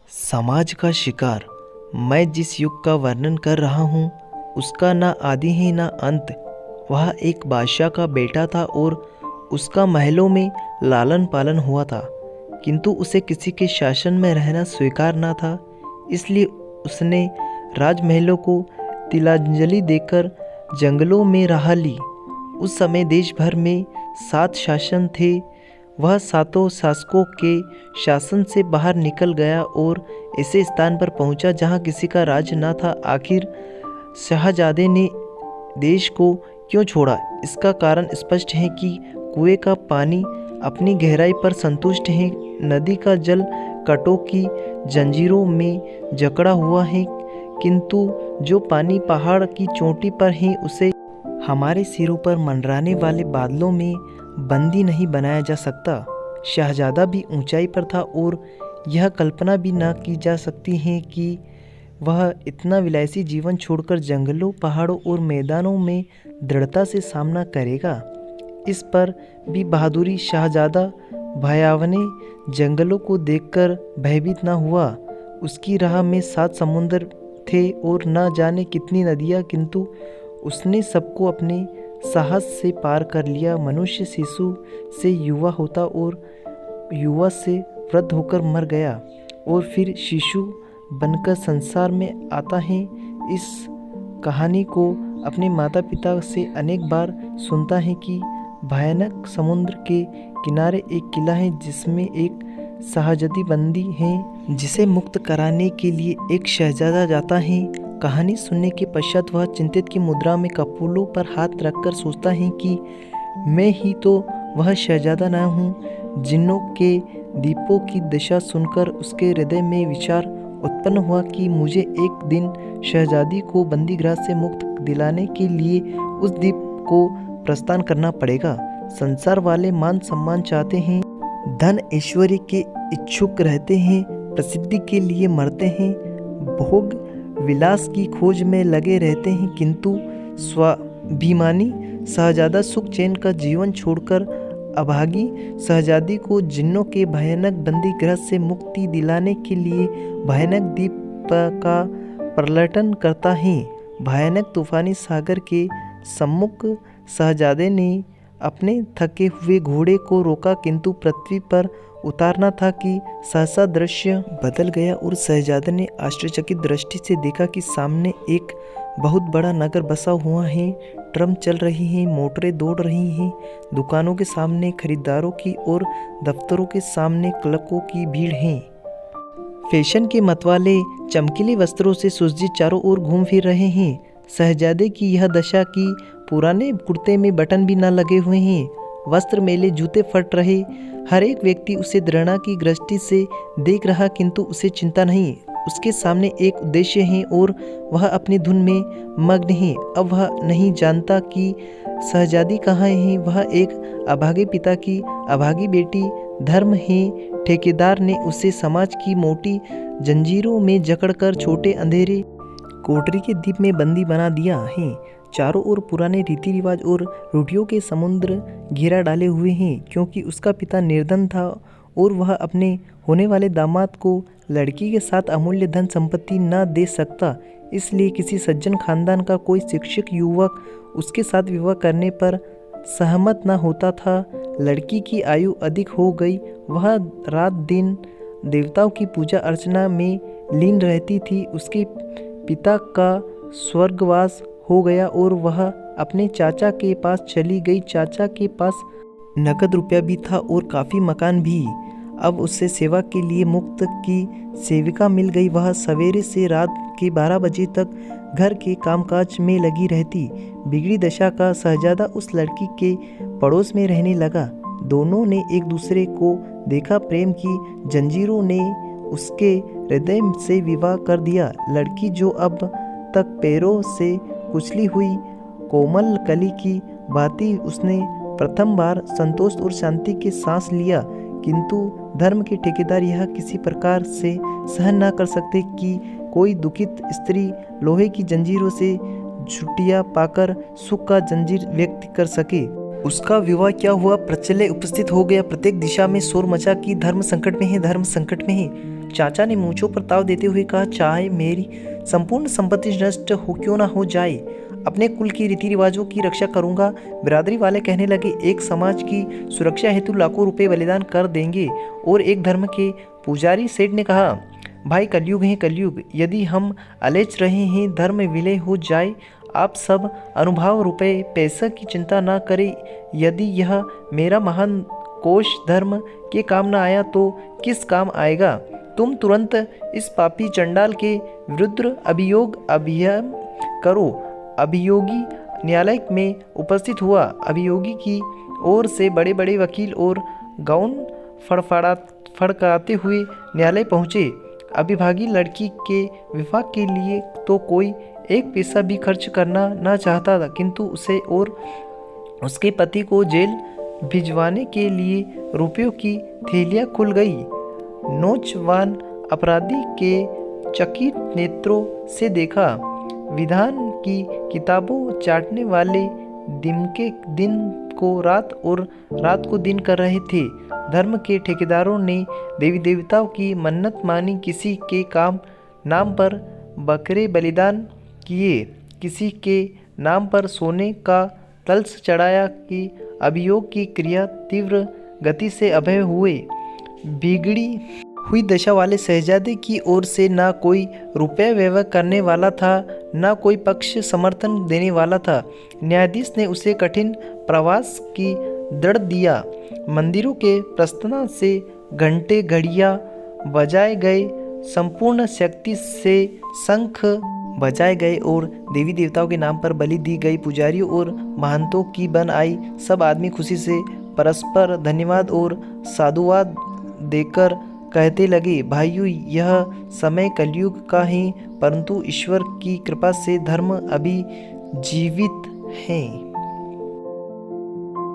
समाज का शिकार। मैं जिस युग का वर्णन कर रहा हूँ उसका ना आदि है ना अंत। वह एक बादशाह का बेटा था और उसका महलों में लालन पालन हुआ था, किंतु उसे किसी के शासन में रहना स्वीकार ना था। इसलिए उसने राजमहलों को तिलांजलि देकर जंगलों में राह ली। उस समय देश भर में 7 शासन थे। वह सातों शासकों के शासन से बाहर निकल गया और ऐसे स्थान पर पहुंचा जहां किसी का राज न था। आखिर शहजादे ने देश को क्यों छोड़ा? इसका कारण स्पष्ट है कि कुएं का पानी अपनी गहराई पर संतुष्ट है, नदी का जल कटों की जंजीरों में जकड़ा हुआ है, किंतु जो पानी पहाड़ की चोटी पर है उसे हमारे सिरों पर मंडराने वाले बादलों में बंदी नहीं बनाया जा सकता। शहजादा भी ऊंचाई पर था और यह कल्पना भी ना की जा सकती है कि वह इतना विलासी जीवन छोड़कर जंगलों, पहाड़ों और मैदानों में दृढ़ता से सामना करेगा। इस पर भी बहादुरी शहजादा भयावने जंगलों को देखकर भयभीत न हुआ। उसकी राह में 7 समुद्र थे और न जाने कितनी नदियाँ, किंतु उसने सबको अपने साहस से पार कर लिया। मनुष्य शिशु से युवा होता और युवा से वृद्ध होकर मर गया और फिर शिशु बनकर संसार में आता है। इस कहानी को अपने माता पिता से अनेक बार सुनता है कि भयानक समुद्र के किनारे एक किला है जिसमें एक शहजादी बंदी है, जिसे मुक्त कराने के लिए एक शहजादा जाता है। कहानी सुनने के पश्चात वह चिंतित की मुद्रा में कपोलों पर हाथ रखकर सोचता है कि मैं ही तो वह शहजादा न हूँ। जिन्नों के दीपों की दिशा सुनकर उसके हृदय में विचार उत्पन्न हुआ कि मुझे एक दिन शहजादी को बंदीगृह से मुक्त दिलाने के लिए उस द्वीप को प्रस्थान करना पड़ेगा। संसार वाले मान सम्मान चाहते हैं, धन ऐश्वर्य के इच्छुक रहते हैं, प्रसिद्धि के लिए मरते हैं, भोग विलास की खोज में लगे रहते हैं, किंतु स्वाभिमानी शहजादा सुख चैन का जीवन छोड़कर अभागी शहजादी को जिन्नों के भयानक बंदीगृह से मुक्ति दिलाने के लिए भयानक द्वीप का पर्यटन करता है। भयानक तूफानी सागर के सम्मुख शहजादे ने अपने थके हुए घोड़े को रोका, किंतु पृथ्वी पर उतारना था कि सहसा दृश्य बदल गया और शहजादे ने आश्चर्यचकित दृष्टि से देखा कि सामने एक बहुत बड़ा नगर बसा हुआ है। ट्रम चल रही हैं, मोटरें दौड़ रही हैं, दुकानों के सामने खरीदारों की और दफ्तरों के सामने क्लर्कों की भीड़ है। फैशन के मतवाले चमकीले वस्त्रों से सुसज्जित चारों ओर घूम फिर रहे हैं। शहजादे की यह दशा कि पुराने कुर्ते में बटन भी न लगे हुए हैं, वस्त्र मेले, जूते फट रहे। हर एक व्यक्ति उसे घृणा की दृष्टि से देख रहा, किंतु उसे चिंता नहीं। उसके सामने एक उद्देश्य है और वह अपनी धुन में मग्न है। अब वह नहीं जानता कि शहजादी कहाँ है। वह एक अभागे पिता की अभागी बेटी धर्म है। ठेकेदार ने उसे समाज की मोटी जंजीरों में जकड़कर छोटे अंधेरे कोठरी के द्वीप में बंदी बना दिया है। चारों ओर पुराने रीति रिवाज और रूढ़ियों के समुद्र घेरा डाले हुए हैं, क्योंकि उसका पिता निर्धन था और वह अपने होने वाले दामाद को लड़की के साथ अमूल्य धन संपत्ति न दे सकता। इसलिए किसी सज्जन खानदान का कोई शिक्षित युवक उसके साथ विवाह करने पर सहमत न होता था। लड़की की आयु अधिक हो गई। वह रात दिन देवताओं की पूजा अर्चना में लीन रहती थी। उसके पिता का स्वर्गवास हो गया और वह अपने चाचा के पास चली गई। चाचा के पास नकद रुपया भी था और काफ़ी मकान भी। अब उससे सेवा के लिए मुफ्त की सेविका मिल गई। वह सवेरे से रात के 12 बजे तक घर के कामकाज में लगी रहती। बिगड़ी दशा का शहजादा उस लड़की के पड़ोस में रहने लगा। दोनों ने एक दूसरे को देखा। प्रेम की जंजीरों ने उसके हृदय से विवाह कर दिया। लड़की जो अब तक पैरों से कुचली हुई कोमल कली की भांति, उसने प्रथम बार संतोष और शांति के सांस लिया। किंतु धर्म के ठेकेदार यह किसी प्रकार से सहन न कर सकते कि कोई दुखित स्त्री लोहे की जंजीरों से छुट्टियां पाकर सुख का जंजीर व्यक्त कर सके। उसका विवाह क्या हुआ? प्रचल्य उपस्थित हो गया। प्रत्येक दिशा में शोर मचा कि धर्म संकट में है, धर्म संकट में है। चाचा ने मूंछों पर ताव देते हुए कहा, चाहे मेरी संपूर्ण संपत्ति नष्ट हो क्यों ना हो जाए, अपने कुल की रीति रिवाजों की रक्षा करूंगा। बिरादरी वाले कहने लगे, एक समाज की सुरक्षा हेतु लाखों रुपए बलिदान कर देंगे। और एक धर्म के पुजारी सेठ ने कहा, भाई कलयुग है कलयुग, यदि हम अलेच रहे हैं धर्म विलय हो जाए। आप सब अनुभाव रुपए पैसा की चिंता ना करें। यदि यह मेरा महान कोश धर्म के काम न आया तो किस काम आएगा। तुम तुरंत इस पापी चंडाल के विरुद्ध अभियान करो। अभियोगी न्यायालय में उपस्थित हुआ। अभियोगी की ओर से बड़े बड़े वकील और गाउन फड़काते हुए न्यायालय पहुँचे। अभिभागी लड़की के विवाह के लिए तो कोई एक पैसा भी खर्च करना ना चाहता था, किंतु उसे और उसके पति को जेल भिजवाने के लिए रुपयों की थैलियाँ खुल गई। नौजवान अपराधी के चकित नेत्रों से देखा। विधान की किताबों चाटने वाले दिन को रात और रात को दिन कर रहे थे। धर्म के ठेकेदारों ने देवी देवताओं की मन्नत मानी, किसी के नाम पर बकरे बलिदान किए, किसी के नाम पर सोने का कलश चढ़ाया कि अभियोग की क्रिया तीव्र गति से अभय हुए। बिगड़ी हुई दशा वाले शहजादे की ओर से ना कोई रुपया व्यवहार करने वाला था, ना कोई पक्ष समर्थन देने वाला था। न्यायाधीश ने उसे कठिन प्रवास की दृढ़ दिया। मंदिरों के प्रस्थान से घंटे घड़ियाँ बजाए गए, संपूर्ण शक्ति से शंख बजाए गए और देवी देवताओं के नाम पर बलि दी गई। पुजारियों और महंतों की बन आई। सब आदमी खुशी से परस्पर धन्यवाद और साधुवाद देकर कहते लगे, भाइयों यह समय कलयुग का है, परंतु ईश्वर की कृपा से धर्म अभी जीवित है।